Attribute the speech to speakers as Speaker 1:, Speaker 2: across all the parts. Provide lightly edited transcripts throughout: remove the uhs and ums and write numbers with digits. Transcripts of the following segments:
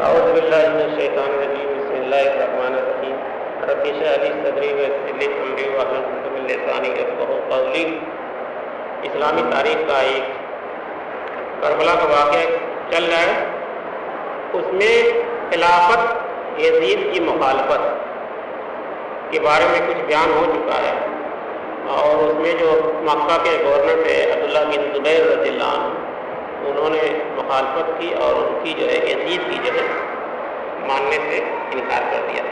Speaker 1: اعوذ باللہ من الشیطان الرجیم بسم اللہ الرحمن الرحیم رب اشرح لی صدری ویسر لی امری واحلل عقدۃ من لسانی یفقہوا قولی۔ اسلامی تاریخ کا ایک کربلا کا واقعہ چل رہا ہے، اس میں خلافت یزید کی مخالفت کے بارے میں کچھ بیان ہو چکا ہے، اور اس میں جو مکہ کے گورنر تھے عبداللہ بن زبیر رضی اللہ عنہ، انہوں نے مخالفت کی اور ان کی جو ہے یزید کی جو ہے ماننے سے انکار کر دیا۔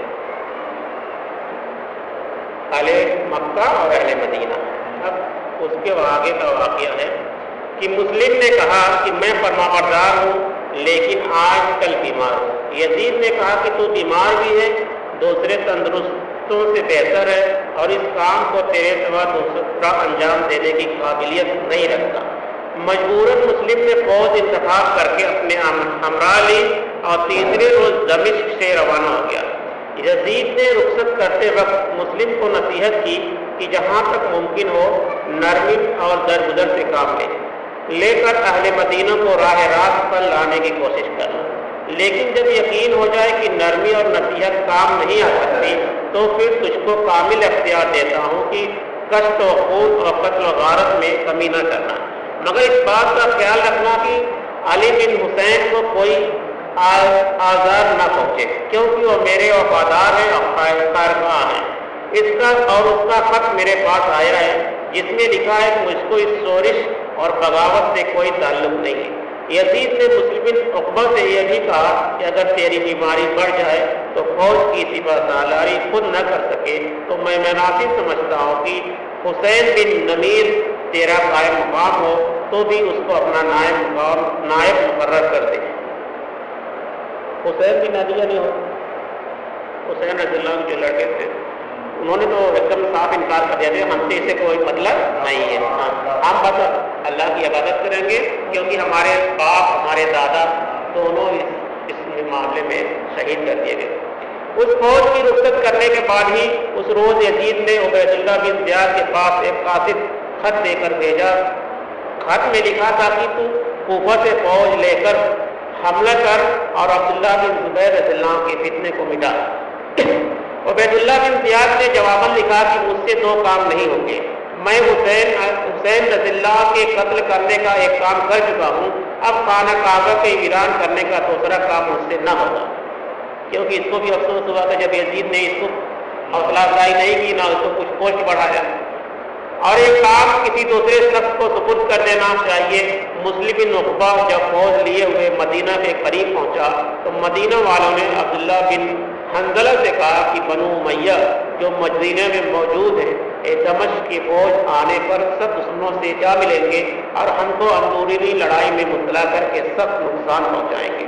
Speaker 1: اہل مکہ اور اہل مدینہ، اب اس کے آگے کا واقعہ ہے کہ مسلم نے کہا کہ میں فرمانبردار ہوں لیکن آج کل بیمار ہوں۔ یزید نے کہا کہ تو بیمار بھی ہے، دوسرے تندرستوں سے بہتر ہے، اور اس کام کو تیرے سوا دوسرا انجام دینے کی قابلیت نہیں رکھتا۔ مجبوراً مسلم نے فوج انتخاب کر کے اپنے ہمراہ لی اور تیسرے روز دمشق سے روانہ ہو گیا۔ یزید نے رخصت کرتے وقت مسلم کو نصیحت کی کہ جہاں تک ممکن ہو نرمی اور درگزر سے کام لے کر اہل مدینہ کو راہ راست پر لانے کی کوشش کرنا، لیکن جب یقین ہو جائے کہ نرمی اور نصیحت کام نہیں آ سکتی تو پھر تجھ کو کامل اختیار دیتا ہوں کہ کشت و خون اور قتل و غارت میں کمی نہ کرنا، مگر اس بات کا خیال رکھنا کہ علی بن حسین کو کوئی آزار نہ پہنچے، کیونکہ وہ میرے وفادار ہیں اور خیرخواہ ہیں۔ اس کا خط میرے پاس آیا ہے جس میں لکھا ہے کہ مجھ کو اس شورش اور بغاوت سے کوئی تعلق نہیں ہے۔ یزید نے مسلم بن عقبہ سے یہ بھی کہا کہ اگر تیری بیماری بڑھ جائے تو فوج کی سپہ سالاری خود نہ کر سکے تو میں مناسب سمجھتا ہوں کہ حسین بن نمیر تیرا قائم مقام ہو تو بھی اس کو اپنا نائب مقرر کر دے۔ حسین بن علی نہیں ہو، حسین رضی اللہ عنہ جو لڑکے تھے انہوں نے تو ایک دم صاف انکار کر دیا تھا، ہم سے اسے کوئی مطلب نہیں ہے، ہم بس اللہ کی عبادت کریں گے، کیونکہ ہمارے باپ ہمارے دادا دونوں اس معاملے میں شہید کر دیے گئے۔ اس فوج کی رخصت کرنے کے بعد ہی اس روز یزید نے عبید اللہ بن زیاد کے پاس ایک قاصد خط دے کر بھیجا۔ خط میں لکھا تھا کہ تو کوفہ سے فوج لے کر حملہ کر اور عبداللہ بن زبیر رضی اللہ عنہ کے فتنے کو مٹا۔ عبید اللہ بن زیاد نے جواباً لکھا کہ مجھ سے دو کام نہیں ہوں گے، میں حسین رضی اللہ کے قتل کرنے کا ایک کام کر چکا ہوں، اب خانہ کعبہ کے ویران کرنے کا دوسرا کام مجھ سے نہ ہوگا۔ کیونکہ اس کو بھی افسوس ہوا کہ جب یزید نے اس کو حوصلہ افزائی نہیں کی، نہ اس کو کچھ پوسٹ بڑھایا، اور ایک کام کسی دوسرے شخص کو سپرد کر دینا چاہیے۔ مسلم بن عقبہ جب فوج لیے ہوئے مدینہ کے قریب پہنچا تو مدینہ والوں نے عبداللہ بن حنظلہ سے کہا کہ بنو امیہ جو مدینہ میں موجود ہیں دمشق کی فوج آنے پر سب دشمنوں سے جا ملیں گے اور ہم کو اندرونی لڑائی میں مبتلا کر کے سخت نقصان پہنچائیں گے۔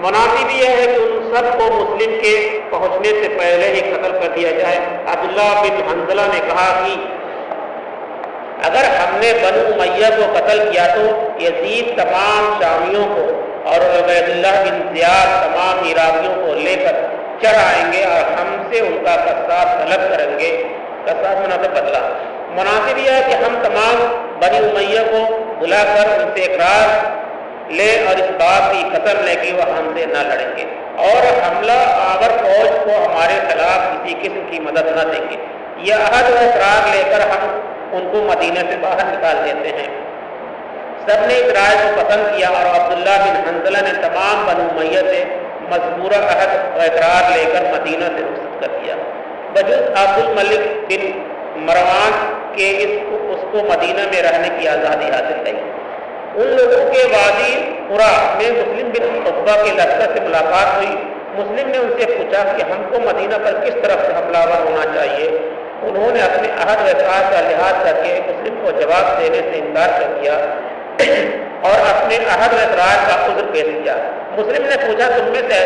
Speaker 1: مناسب یہ ہے کہ ان سب کو مسلم کے پہنچنے سے پہلے ہی قتل کر دیا جائے۔ عبداللہ بن حنظلہ نے کہا کہ اگر ہم نے بنو امیہ کو قتل کیا تو یزید تمام شامیوں کو اور عبید اللہ بن زیاد تمام عراقیوں کو لے کر چڑھ آئیں گے اور ہم سے ان کا قصاص طلب کریں گے۔ قصاص مناسب بدلہ، مناسب یہ ہے کہ ہم تمام بنی امیہ کو بلا کر ان سے اقرار لے اور اس بات کی قسم لے کہ وہ ہم سے نہ لڑیں گے اور حملہ آور فوج کو ہمارے خلاف کسی قسم کی مدد نہ دیں گے۔ یہ عہد و اقرار لے کر ہم ان کو مدینہ سے باہر نکال دیتے ہیں۔ سب نے اس رائے کو پسند کیا اور عبداللہ بن حنظلہ نے تمام بنو امیہ سے مذکورہ عہد و اقرار لے کر مدینہ سے رخصت کر دیا، بجز عبد الملک بن مروان کے اس کو مدینہ میں رہنے کی آزادی حاصل رہی۔ ان لوگوں کے وادی قرا میں مسلم بن عقبہ کے لشکر سے ملاقات ہوئی۔ مسلم نے ان سے پوچھا کہ ہم کو مدینہ پر کس طرف سے حملہ آور ہونا چاہیے۔ انہوں نے اپنے عہد و اقرار کا لحاظ کر کے مسلم کو جواب دینے سے انکار کر دیا اور اپنے عہد و اقرار کا عذر پیش کیا۔ مسلم نے پوچھا تم میں سے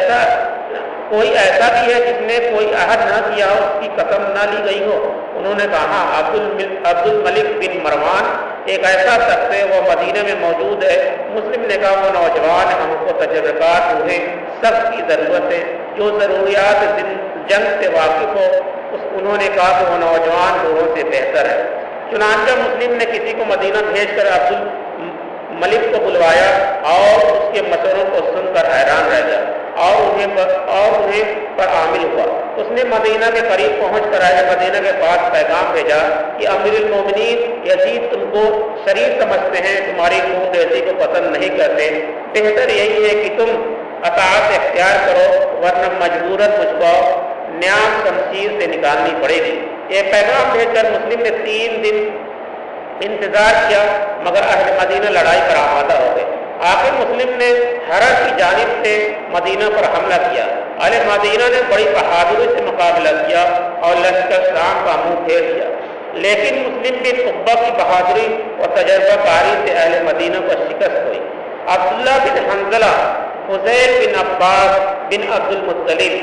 Speaker 1: کوئی ایسا بھی ہے جس نے کوئی عہد نہ کیا ہو، اس کی قسم نہ لی گئی ہو؟ انہوں نے کہا عبد الملک بن مروان ایک ایسا شخص ہے، وہ مدینہ میں موجود ہے۔ مسلم نے کہا وہ نوجوان ہم کو تجربہ کار ہوئے سب کی ضرورت ہے جو ضروریات جنگ سے واقف ہو۔ انہوں نے کہا کہ وہ نوجوان لوگوں سے بہتر ہے۔ چنانچہ مسلم نے کسی کو مدینہ بھیج کر عبد الملک کو بلوایا اور اس کے مشوروں کو سن کر حیران رہ گیا اور انہیں اس نے مدینہ کے قریب پہنچ کر آئے مدینہ کے پاس پیغام بھیجا کہ امیر المومنین یزید تم کو شریف سمجھتے ہیں، تمہاری خون ریزی کو پسند نہیں کرتے، بہتر یہی ہے کہ تم اطاعت اختیار کرو ورنہ مجبوراً مجھ کو نیام شمشیر سے نکالنی پڑے گی۔ یہ پیغام بھیج کر مسلم نے 3 دن انتظار کیا مگر اہل مدینہ لڑائی پر آمادہ ہو گئے۔ آخر مسلم نے ہرر کی جانب سے مدینہ پر حملہ کیا۔ اہل مدینہ نے بڑی بہادری سے مقابلہ کیا اور لشکر شام کا منہ پھیر دیا، لیکن مسلم بن عقبہ کی بہادری اور تجربہ کاری سے اہل مدینہ کو شکست ہوئی۔ عبداللہ بن حنظلہ، فضیل بن عباس بن عبد المطلب،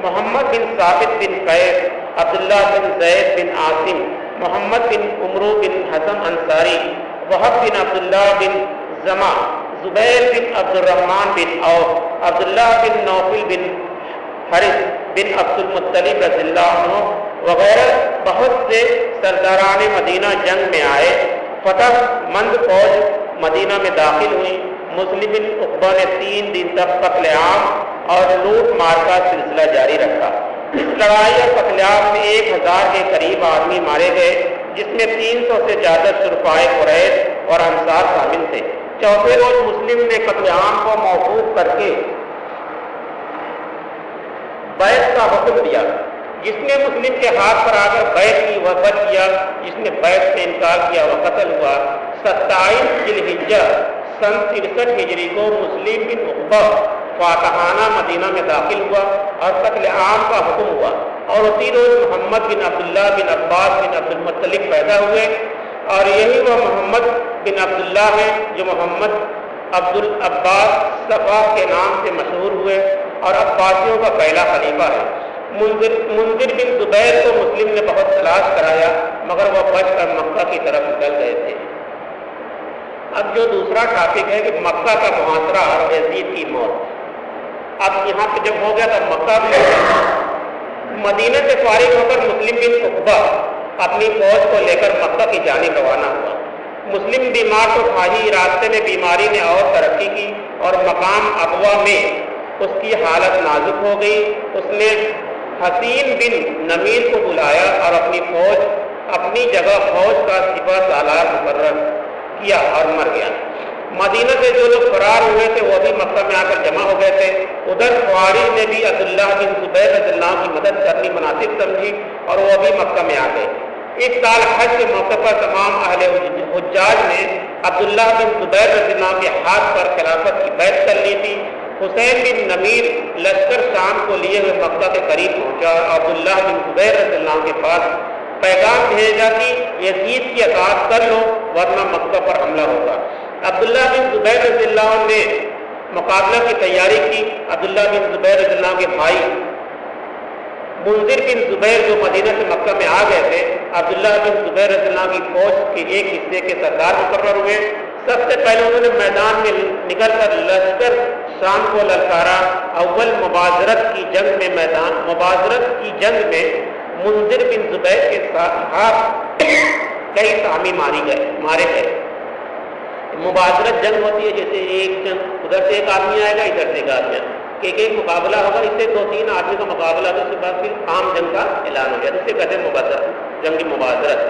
Speaker 1: محمد بن ثابت بن قیس، عبداللہ بن زید بن عاصم، محمد بن عمرو بن حزم انصاری، وہب بن عبداللہ بن زما، زبیر بن عبد الرحمن بن عوف، عبداللہ بن نوفل بن حارث بن عبد المطلب رضی اللہ عنہ وغیرہ بہت سے سرداران مدینہ جنگ میں آئے۔ فتح مند فوج مدینہ میں داخل ہوئی۔ مسلم بن عقبہ نے 3 دن تک قتل عام اور لوٹ مار کا سلسلہ جاری رکھا۔ اس لڑائی اور قتل عام میں 1000 کے قریب آدمی مارے گئے، جس میں 300 سے زیادہ شرفائے قریش اور انصار شامل تھے۔ چوتھے روز مسلم نے قتل عام کو موقوف کر کے بیعت کا حکم دیا۔ جس نے مسلم کے ہاتھ پر آ کر بیعت کی وہ بچ گیا، جس نے بیعت سے انکار کیا وہ قتل ہوا۔ 27 ذی الحجہ سن 63 ہجری کو مسلم بن عقبہ فاتحانہ مدینہ میں داخل ہوا اور قتل عام کا حکم ہوا، اور اسی روز محمد بن عبداللہ بن عباس بن عبد المطلب پیدا ہوئے، اور یہی وہ محمد بن عبداللہ ہیں جو محمد عبد العباس صفا کے نام سے مشہور ہوئے اور عباسیوں کا پہلا خلیفہ ہے۔ منذر بن زبیر کو مسلم نے بہت تلاش کرایا مگر وہ بچ کر مکہ کی طرف نکل گئے تھے۔ اب جو دوسرا ٹاپک ہے کہ مکہ کا محاصرہ اور یزید کی موت۔ اب یہاں پہ جب ہو گیا تو مکہ بھی ہو گیا۔ مدینہ سے فارغ ہو کر مسلم بن عقبہ اپنی فوج کو لے کر مکہ کی جانب روانہ ہوا۔ مسلم بیمار تو تھا ہی، راستے میں بیماری نے اور ترقی کی اور مقام ابوا میں اس کی حالت نازک ہو گئی۔ اس نے حسین بن نمیر کو بلایا اور اپنی جگہ فوج کا سپہ سالار مقرر کیا اور مر گیا۔ مدینہ سے جو لوگ فرار ہوئے تھے وہ بھی مکہ میں آ کر جمع ہو گئے تھے۔ ادھر خوارج نے بھی عبداللہ بن زبیر رضی اللہ عنہ کی مدد کرنی مناسب سمجھی اور وہ بھی مکہ میں آ گئے۔ اس سال حج کے موقع پر تمام اہل حجاج نے عبداللہ بن زبیر رضی اللہ عنہ کے ہاتھ پر خلافت کی بیعت کر لی تھی۔ حسین بن نمیر لشکر شام کو لیے ہوئے مکہ کے قریب پہنچا اور عبداللہ بن زبیر رضی اللہ عنہ کے پاس پیغام بھیجا کہ یزید کی اطاعت کر لو ورنہ مکہ پر حملہ ہوگا۔ عبداللہ بن زبیر رضی اللہ عنہ نے مقابلہ کی تیاری کی۔ عبداللہ بن زبیر رضی اللہ عنہ کے بھائی منذر بن زبیر جو مدینہ سے مکہ میں آ گئے تھے، عبداللہ بن زبیر رضی اللہ عنہ کی فوج کے ایک حصے کے سردار مقرر ہوئے۔ سب سے پہلے انہوں نے میدان میں نکل کر لشکر شام کو للکارا۔ اول مبازرت کی جنگ میں منذر بن زبیر کے ساتھ کئی سامی مارے گئے۔ مبازرت جنگ ہوتی ہے جیسے ایک جنگ ادھر سے ایک آدمی آئے گا ادھر سے ایک آدمی، ایک مقابلہ ہوگا، اس سے 2-3 آدمی کا مقابلہ ہوگا، اس کے بعد پھر عام جنگ کا اعلان ہو جائے، اس سے کہتے ہیں جنگی مبازرت۔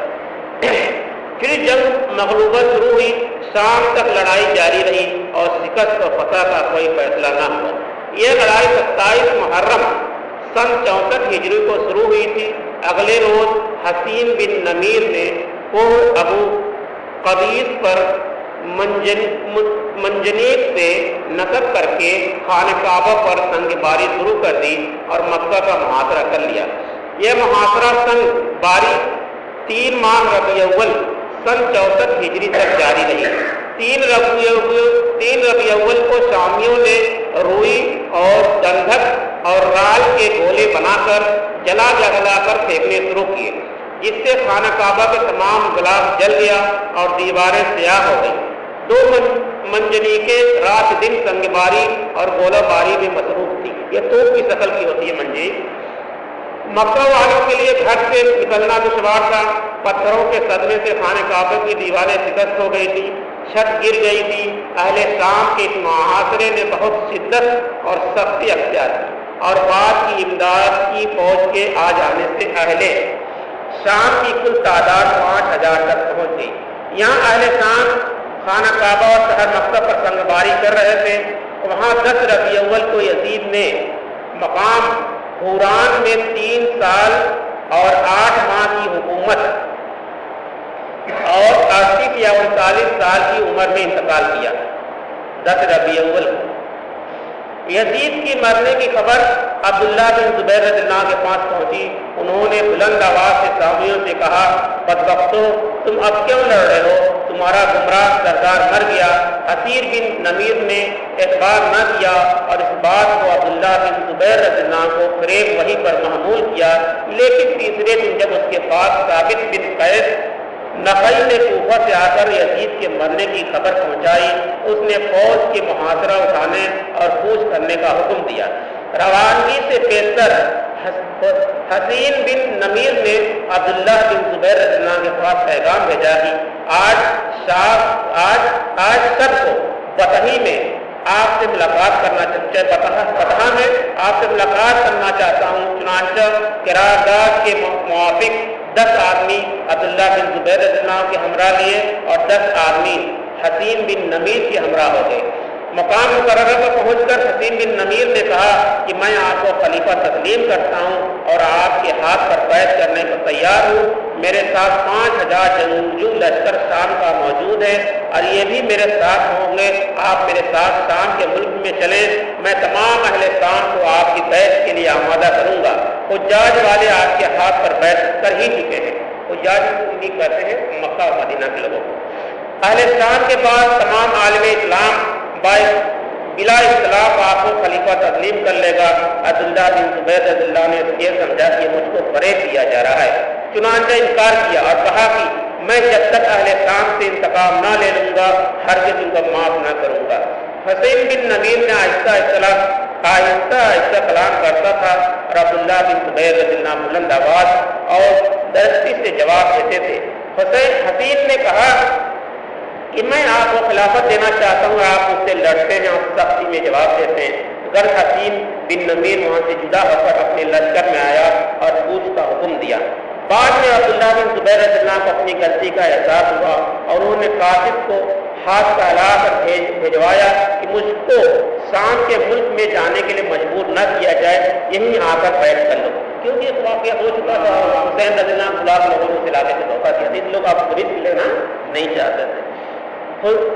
Speaker 1: پھر جنگ مغلوبہ شروع ہوئی، شام تک لڑائی جاری رہی اور شکست و فتح کا کوئی فیصلہ نہ ہوا۔ یہ لڑائی 27 محرم سن 64 ہجری کو شروع ہوئی تھی۔ اگلے روز حسین بن نمیر نے کوہ ابو قبیس پر منجنیق سے نصب کر کے خانہ کعبہ پر سنگ باری شروع کر دی اور مکہ کا محاصرہ کر لیا۔ یہ محاصرہ سن باری 3 ماہ ربیع اول سن 64 ہجری تک جاری رہی۔ 3 ربیع اول کو شامیوں نے روئی اور گندھک اور رال کے گولے بنا کر جلا کر پھینکنے شروع کیے، جس سے خانہ کعبہ کے تمام غلاف جل گیا اور دیواریں سیاہ ہو گئی۔ 2 منجنیقیں رات دن سنگ باری اور گولہ باری میں مصروف تھی۔ یہ توپ کی شکل کی ہوتی ہے منجنیق۔ مکہ والوں کے لیے گھر سے نکلنا دشوار تھا۔ پتھروں کے صدمے سے خانہ کعبہ کی دیواریں شکست ہو گئی تھی، چھت گر گئی تھی۔ اہل شام کے اس محاصرے نے بہت شدت اور سختی اختیار کی۔ اور بعد کی امداد کی فوج کے آ جانے سے اہل شام کی کل تعداد 5000 تک پہنچ گئی۔ یہاں اہل شام خانہ کعبہ اور شہر مکہ پر سنگباری کر رہے تھے۔ وہاں 10 ربیع اول کو یزید نے مقام حوران میں 3 سال اور 8 ماہ کی حکومت اور 38 یا 39 سال کی عمر میں انتقال کیا۔ 10 ربیع اول یزید کی مرنے کی خبر عبداللہ بن زبیر رضی اللہ عنہ کے پاس پہنچی۔ انہوں نے بلند آواز سے صحابیوں سے کہا، بدبختو تم اب کیوں لڑ رہے ہو؟ تمہارا گمراہ سردار مر گیا۔ اسیر بن نمیر نے اعتبار نہ کیا اور اس بات کو عبداللہ بن زبیر رضی اللہ عنہ کو فریب وحی پر محمول کیا، لیکن تیسرے دن جب اس کے پاس ثابت بن قیس نخعی نے کوفہ سے آ کر یزید کے مرنے کی خبر پہنچائی، اس نے فوج کے محاصرہ اٹھانے اور کوچ کرنے کا حکم دیا۔ روانگی سے پیشتر حسین بن نمیر نے عبداللہ بن زبیر رضی اللہ عنہ کے پاس پیغام بھیجا کہ آج سب کو بطحی میں آپ سے ملاقات کرنا بطحہ میں آپ سے ملاقات کرنا چاہتا ہوں۔ چنانچہ قرارداد کے موافق 10 آدمی عبداللہ بن زبیر رضی اللہ عنہ کے ہمراہ لیے اور 10 آدمی حسین بن نمیر کے ہمراہ ہو گئے۔ مقام مقررہ پر پہنچ کر حسین بن نمیر نے کہا کہ میں آپ کو خلیفہ تسلیم کرتا ہوں اور آپ کے ہاتھ پر بیعت کرنے کو تیار ہوں۔ میرے ساتھ 5000 جنگجو لشکر شام کا موجود ہے اور یہ بھی میرے ساتھ ہوں گے۔ آپ میرے ساتھ شام کے ملک میں چلیں، میں تمام اہل شام کو آپ کی بیعت کے لیے آمادہ کروں گا۔ حجاج والے آپ کے ہاتھ پر بیعت کر ہی چکے ہیں۔ حجاج کہتے ہیں مکہ اور مدینہ کے لوگوں کو۔ اہل شام کے بعد تمام عالم اسلام بلا اختلاف آپ کو خلیفہ تسلیم کر لے گا۔ عبداللہ بن زبیر رضی اللہ نے یہ سمجھا کہ مجھ کو فریب دیا جا رہا ہے، چنانچہ انکار کیا اور کہا کہ میں جب تک اہل شام سے انتقام نہ لے لوں گا ہرگز ان کو معاف نہ کروں گا۔ حسین بن نمیر نے آہستہ کلام کرتا تھا اور عبداللہ بن زبیر رضی اللہ بلند آواز اور درستی سے جواب دیتے تھے۔ حسین نے کہا کہ میں آپ کو خلافت دینا چاہتا ہوں، آپ مجھ سے لڑتے ہیں اور سختی میں جواب دیتے ہیں۔ گر حسین بن نمیر وہاں سے جدا ہو کر اپنے لشکر میں آیا اور کوچ کا حکم دیا۔ بعد میں عبداللہ بن زبیر رضی اللہ کو اپنی غلطی کا احساس ہوا اور انہوں نے قاصد کو ہاتھ پھیلا کر بھیجوایا کہ مجھ کو شام کے ملک میں جانے کے لیے مجبور نہ کیا جائے، یہیں آ کر بیٹھ کر لو، کیونکہ ایک واقعہ ہو چکا تھا۔ حسین رضی اللہ خلاف لوگوں نے اس علاقے سے دھوکہ دیا تھا، لوگ آپ رسک لینا نہیں چاہتے تھے۔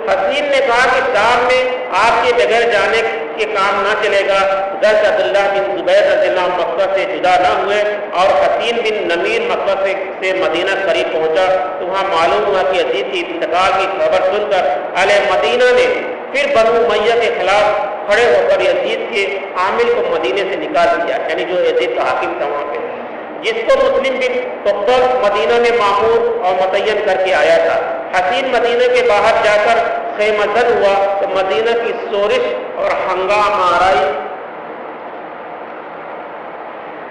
Speaker 1: حسین نے کہا کہ شام میں آپ کے بغیر جانے کے کام نہ چلے گا۔ درس عبداللہ بن زبیر رضی اللہ مکہ سے جدا نہ ہوئے اور حسین بن نمیر مکہ سے مدینہ قریب پہنچا تو وہاں معلوم ہوا کہ یزید کی انتقال کی خبر سن کر اہل مدینہ نے پھر بنو امیہ کے خلاف کھڑے ہو کر یزید کے عامل کو مدینے سے نکال دیا، یعنی جو یزید کا حاکم تھا وہاں پہ، جس کو مسلم بن عقبہ مدینہ میں معمور اور متعین کر کے آیا تھا۔ حسین مدینہ کے باہر جا کر خیمہ زن ہوا تو مدینہ کی شورش اور ہنگامہ آرائی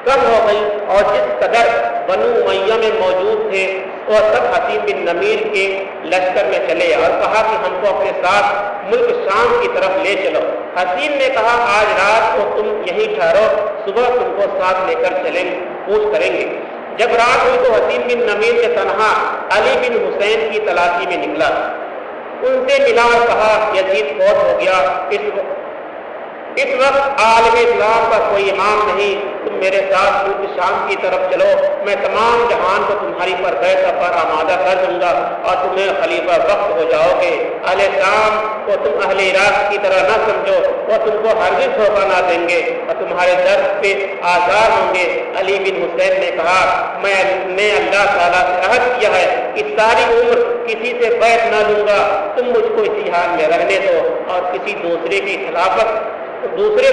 Speaker 1: کم ہو گئی اور جس قدر بنو امیہ میں موجود تھے وہ سب حسین بن نمیر کے لشکر میں چلے اور کہا کہ ہم کو اپنے ساتھ ملک شام کی طرف لے چلو۔ حسین نے کہا آج رات کو تم یہیں ٹھہرو، صبح تم کو ساتھ لے کر چلیں کوچ کریں گے۔ جب رات ہوئی تو حسین بن نمیر کے تنہا علی بن حسین کی تلاشی میں نکلا، ان سے ملا اور کہا یزید فوت ہو گیا، اس وقت عالم اسلام کا کوئی امام نہیں، تم میرے ساتھ ملک شام کی طرف چلو، میں تمام جہان کو تمہاری پر بیعت پر آمادہ کر دوں گا اور تمہیں خلیفہ وقت ہو جاؤ گے۔ اہل شام کو تم اہل عراق کی طرح نہ سمجھو، وہ تم کو ہرگز دھوکہ نہ دیں گے اور تمہارے درد پہ آزار ہوں گے۔ علی بن حسین نے کہا میں نے اللہ تعالیٰ سے عہد کیا ہے کہ ساری عمر کسی سے بیعت نہ لوں گا، تم مجھ کو اسی حال میں رہنے دو اور کسی دوسرے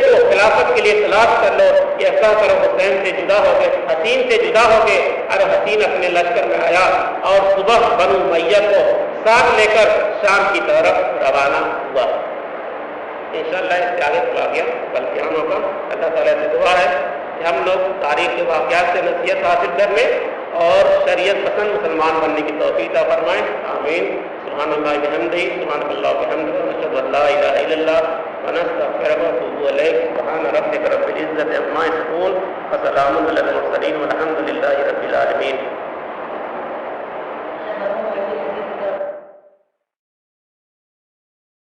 Speaker 1: کو خلافت کے لیے تلاش کر لو۔ یہ کہہ کر حسین سے جدا ہو گئے، حسین سے جدا ہو گئے اور حسین اپنے لشکر میں آیا اور صبح بنو امیہ کو ساتھ لے کر شام کی طرف روانہ ہوا۔ انشاءاللہ اس سے آگے واقعہ کل قیامت ہوگا۔ اللہ تعالیٰ سے دعا ہے کہ ہم لوگ تاریخ کے واقعات سے نصیحت حاصل کرنے اور شریعت پسند مسلمان بننے کی توفیق عطا فرمائیں، آمین۔ سبحان اللہ بحمدہ، سبحان اللہ بحمدہ، اشہد ان لا الہ الا اللہ ونستغفرك ونتوب إليك. سبحان ربك رب العزة عما يصفون وسلام على المرسلين والحمد لله رب العالمين.